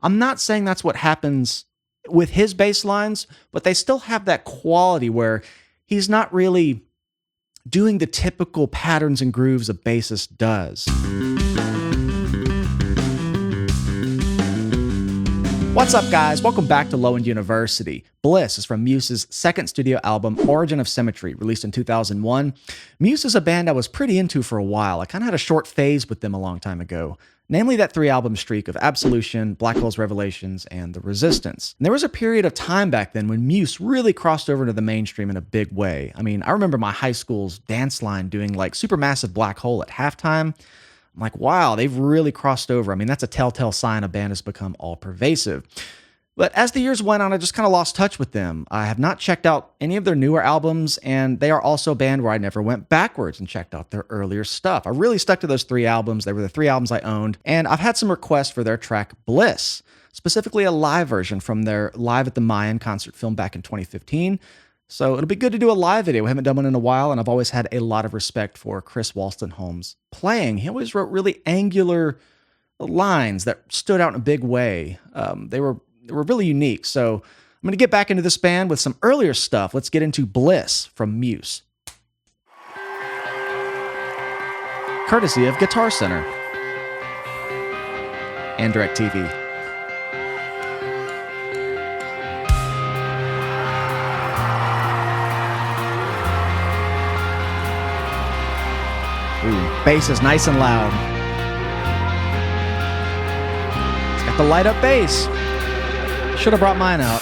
I'm not saying that's what happens with his bass lines, but they still have that quality where he's not really doing the typical patterns and grooves a bassist does. What's up, guys? Welcome back to Low End University. Bliss is from Muse's second studio album, Origin of Symmetry, released in 2001. Muse is a band I was pretty into for a while. I kind of had a short phase with them a long time ago. Namely that 3-album streak of Absolution, Black Hole's Revelations, and The Resistance. And there was a period of time back then when Muse really crossed over into the mainstream in a big way. I mean, I remember my high school's dance line doing like Supermassive Black Hole at halftime. I'm like, wow, they've really crossed over. I mean, that's a telltale sign a band has become all-pervasive. But as the years went on, I just kind of lost touch with them. I have not checked out any of their newer albums, and they are also a band where I never went backwards and checked out their earlier stuff. I really stuck to those 3 albums. They were the 3 albums I owned, and I've had some requests for their track Bliss, specifically a live version from their Live at the Mayan concert film back in 2015. So it'll be good to do a live video. We haven't done one in a while, and I've always had a lot of respect for Chris Wolstenholme's playing. He always wrote really angular lines that stood out in a big way. They were really unique. So I'm going to get back into this band with some earlier stuff. Let's get into Bliss from Muse. Courtesy of Guitar Center and DirecTV. Ooh, bass is nice and loud. It's got the light up bass. Should have brought mine out.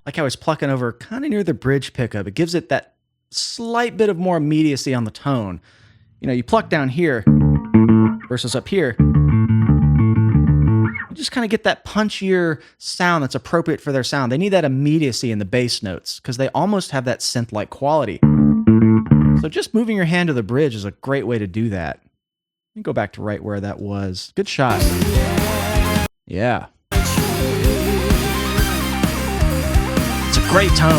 Like how he's plucking over kind of near the bridge pickup. It gives it that slight bit of more immediacy on the tone. You know, you pluck down here versus up here. You just kind of get that punchier sound that's appropriate for their sound. They need that immediacy in the bass notes because they almost have that synth-like quality. So just moving your hand to the bridge is a great way to do that. Let me go back to right where that was. Good shot. Yeah. Great tone.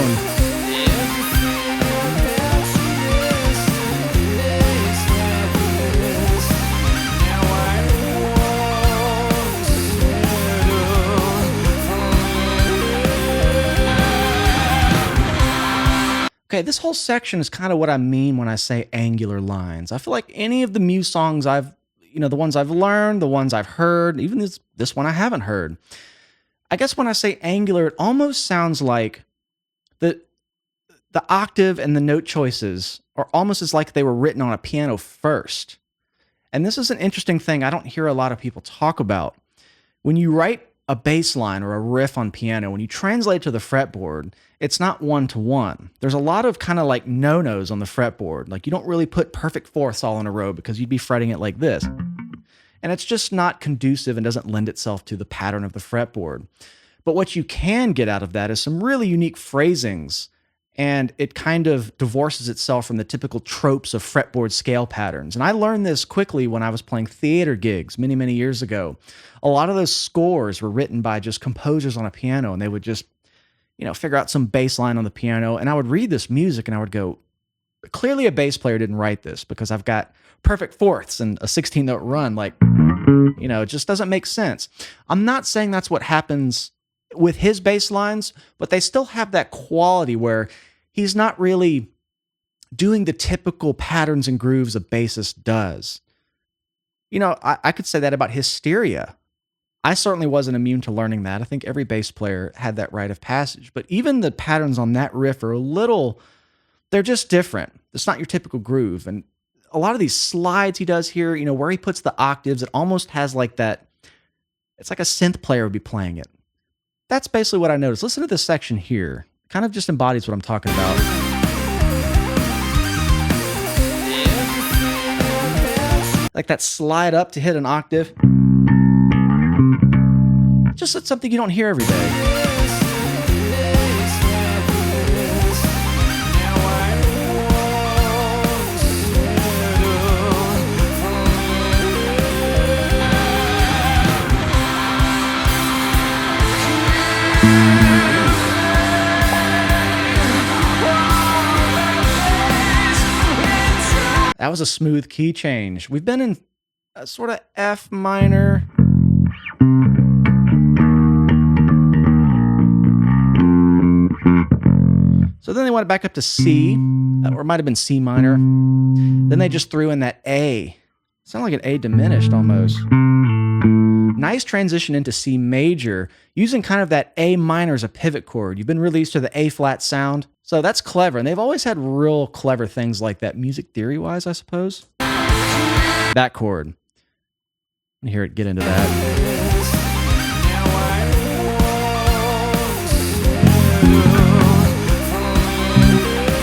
Okay, this whole section is kind of what I mean when I say angular lines. I feel like any of the Muse songs the ones I've learned, the ones I've heard, even this one I haven't heard. I guess when I say angular, it almost sounds like the octave and the note choices are almost as like they were written on a piano first. And this is an interesting thing I don't hear a lot of people talk about. When you write a bass line or a riff on piano, when you translate to the fretboard, it's not one-to-one. There's a lot of kind of like no-nos on the fretboard. Like you don't really put perfect fourths all in a row because you'd be fretting it like this. And it's just not conducive and doesn't lend itself to the pattern of the fretboard. But what you can get out of that is some really unique phrasings, and it kind of divorces itself from the typical tropes of fretboard scale patterns. And I learned this quickly when I was playing theater gigs many, many years ago. A lot of those scores were written by just composers on a piano, and they would just, figure out some bass line on the piano, and I would read this music and I would go, clearly a bass player didn't write this because I've got perfect fourths and a 16-note run. Like, it just doesn't make sense. I'm not saying that's what happens with his bass lines, but they still have that quality where he's not really doing the typical patterns and grooves a bassist does. I could say that about Hysteria. I certainly wasn't immune to learning that. I think every bass player had that rite of passage, but even the patterns on that riff are they're just different. It's not your typical groove. And a lot of these slides he does here, where he puts the octaves, it almost has like that. It's like a synth player would be playing it. That's basically what I noticed. Listen to this section here. It kind of just embodies what I'm talking about. Like that slide up to hit an octave. Just something you don't hear every day. That was a smooth key change. We've been in a sort of F minor. So then they went back up to C, or it might have been C minor. Then they just threw in that A. Sounded like an A diminished almost. Nice transition into C major, using kind of that A minor as a pivot chord. You've been really used to the A flat sound. So that's clever, and they've always had real clever things like that, music theory-wise, I suppose. That chord. You hear it get into that.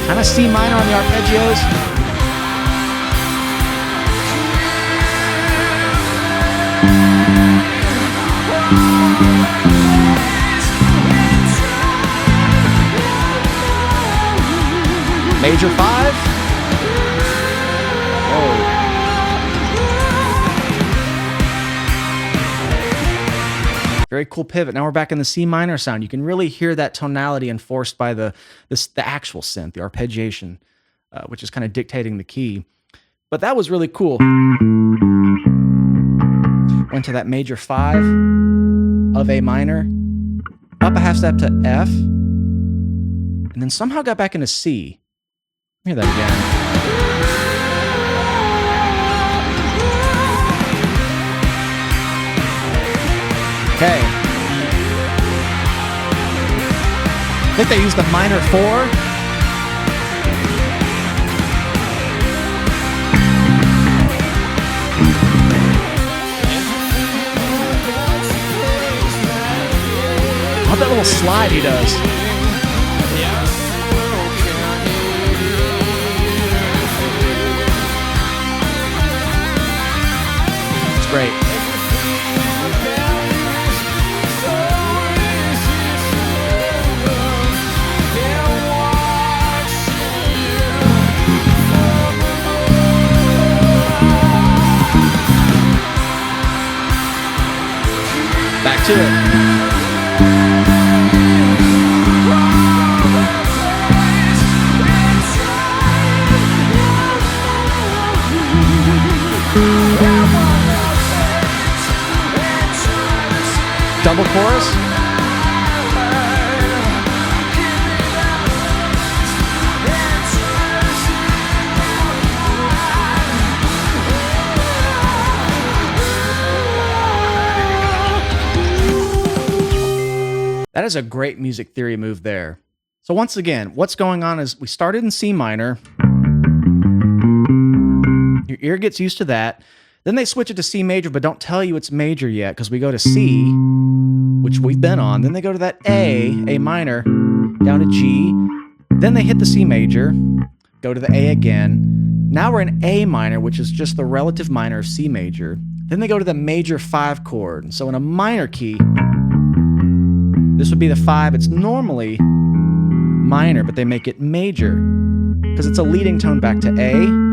Kind of C minor on the arpeggios. Major 5. Whoa. Very cool pivot. Now we're back in the C minor sound. You can really hear that tonality enforced by the actual synth, the arpeggiation, which is kind of dictating the key. But that was really cool. Went to that major 5 of A minor, up a half step to F, and then somehow got back into C. Hear that again. Okay. I think they used the minor 4. I love that little slide he does. Great. Back to it. Double chorus. That is a great music theory move there. So once again, what's going on is we started in C minor. Your ear gets used to that. Then they switch it to C major, but don't tell you it's major yet because we go to C, which we've been on. Then they go to that A minor, down to G. Then they hit the C major, go to the A again. Now we're in A minor, which is just the relative minor of C major. Then they go to the major 5 chord. So in a minor key, this would be the 5. It's normally minor, but they make it major because it's a leading tone back to A.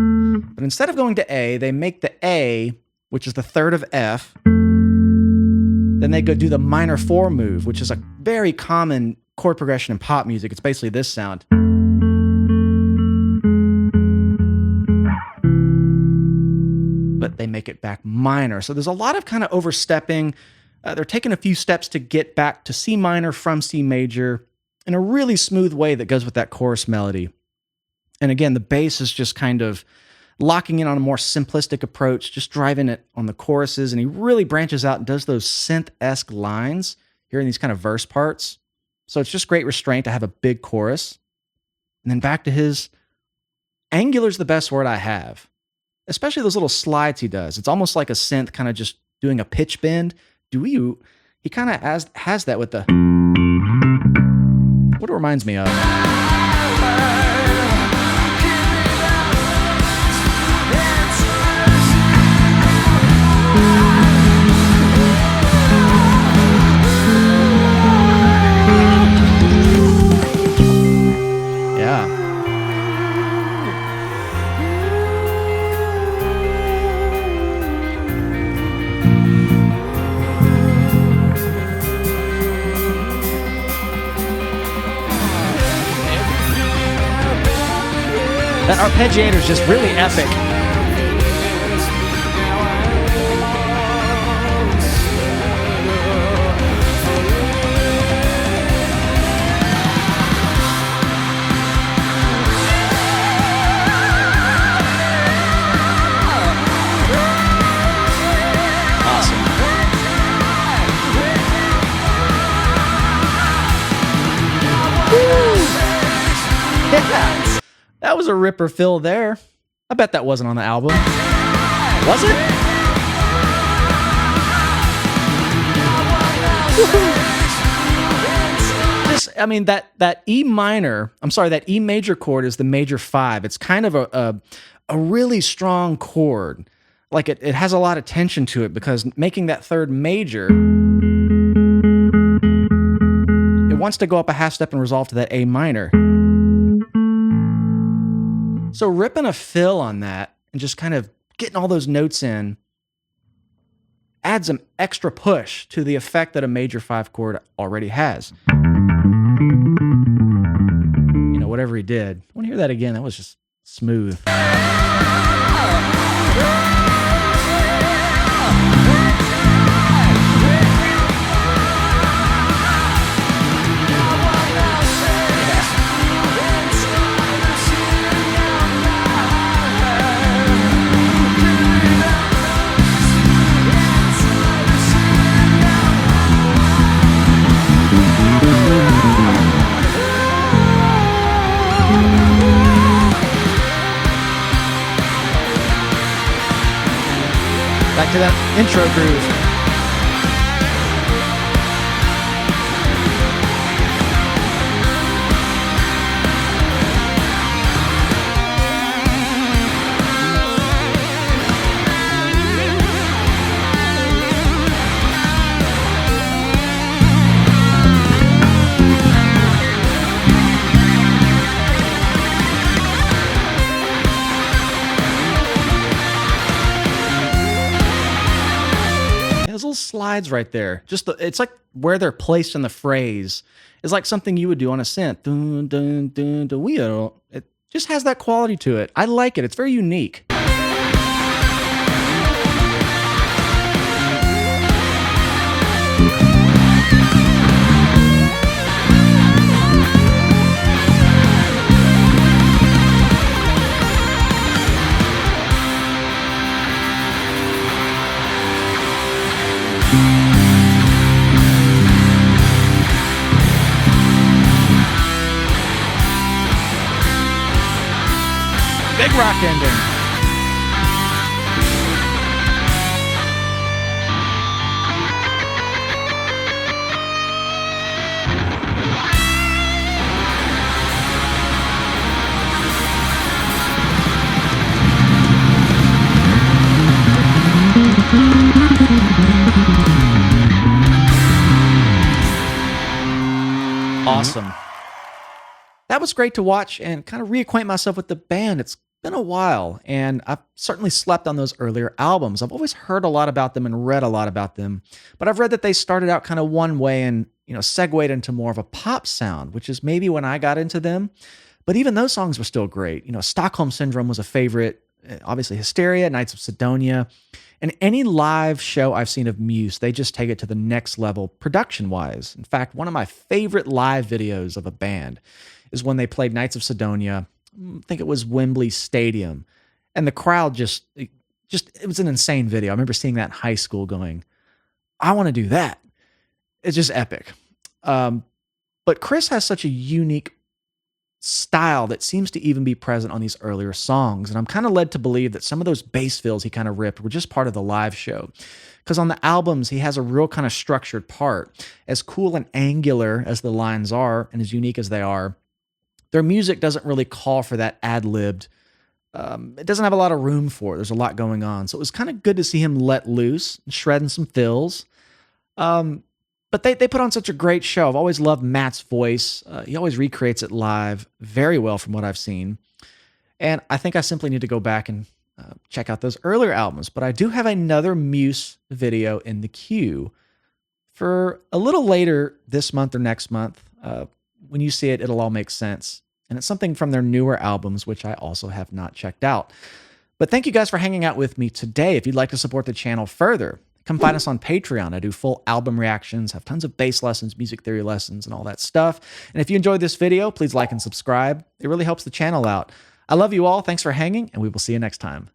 But instead of going to A, they make the A, which is the 3rd of F. Then they go do the minor 4 move, which is a very common chord progression in pop music. It's basically this sound. But they make it back minor. So there's a lot of kind of overstepping. They're taking a few steps to get back to C minor from C major in a really smooth way that goes with that chorus melody. And again, the bass is just kind of locking in on a more simplistic approach, just driving it on the choruses. And he really branches out and does those synth-esque lines here in these kind of verse parts. So it's just great restraint to have a big chorus. And then back to his, angular's the best word I have. Especially those little slides he does. It's almost like a synth kind of just doing a pitch bend. He kind of has that with the, what it reminds me of. That arpeggiator is just really epic. Yeah, that was a ripper fill there. I bet that wasn't on the album. Was it? Just, I mean, that E minor, I'm sorry, that E major chord is the major 5. It's kind of a really strong chord. Like it has a lot of tension to it because making that third major, it wants to go up a half step and resolve to that A minor. So ripping a fill on that and just kind of getting all those notes in adds an extra push to the effect that a major 5 chord already has. You know, whatever he did. I want to hear that again. That was just smooth. Back to that intro groove. Little slides right there. Just it's like where they're placed in the phrase is like something you would do on a synth. Dun, dun, dun, dun, it just has that quality to it. I like it. It's very unique. Big rock ending. Awesome. That was great to watch and kind of reacquaint myself with the band. It's been a while, and I've certainly slept on those earlier albums. I've always heard a lot about them and read a lot about them, but I've read that they started out kind of one way and, you know, segued into more of a pop sound, which is maybe when I got into them. But even those songs were still great. You know, Stockholm Syndrome was a favorite, obviously Hysteria, Knights of Sidonia, and any live show I've seen of Muse, they just take it to the next level production-wise. In fact, one of my favorite live videos of a band is when they played Knights of Sidonia. I think it was Wembley Stadium, and the crowd it was an insane video. I remember seeing that in high school going, I want to do that. It's just epic. But Chris has such a unique style that seems to even be present on these earlier songs, and I'm kind of led to believe that some of those bass fills he kind of ripped were just part of the live show. Because on the albums, he has a real kind of structured part. As cool and angular as the lines are, and as unique as they are, their music doesn't really call for that ad-libbed. It doesn't have a lot of room for it. There's a lot going on. So it was kind of good to see him let loose, shredding some fills. But they put on such a great show. I've always loved Matt's voice. He always recreates it live very well from what I've seen. And I think I simply need to go back and check out those earlier albums. But I do have another Muse video in the queue for a little later this month or next month. When you see it, it'll all make sense. and it's something from their newer albums, which I also have not checked out. But thank you guys for hanging out with me today. If you'd like to support the channel further, come find us on Patreon. I do full album reactions, have tons of bass lessons, music theory lessons, and all that stuff. And if you enjoyed this video, please like and subscribe. It really helps the channel out. I love you all. Thanks for hanging, and we will see you next time.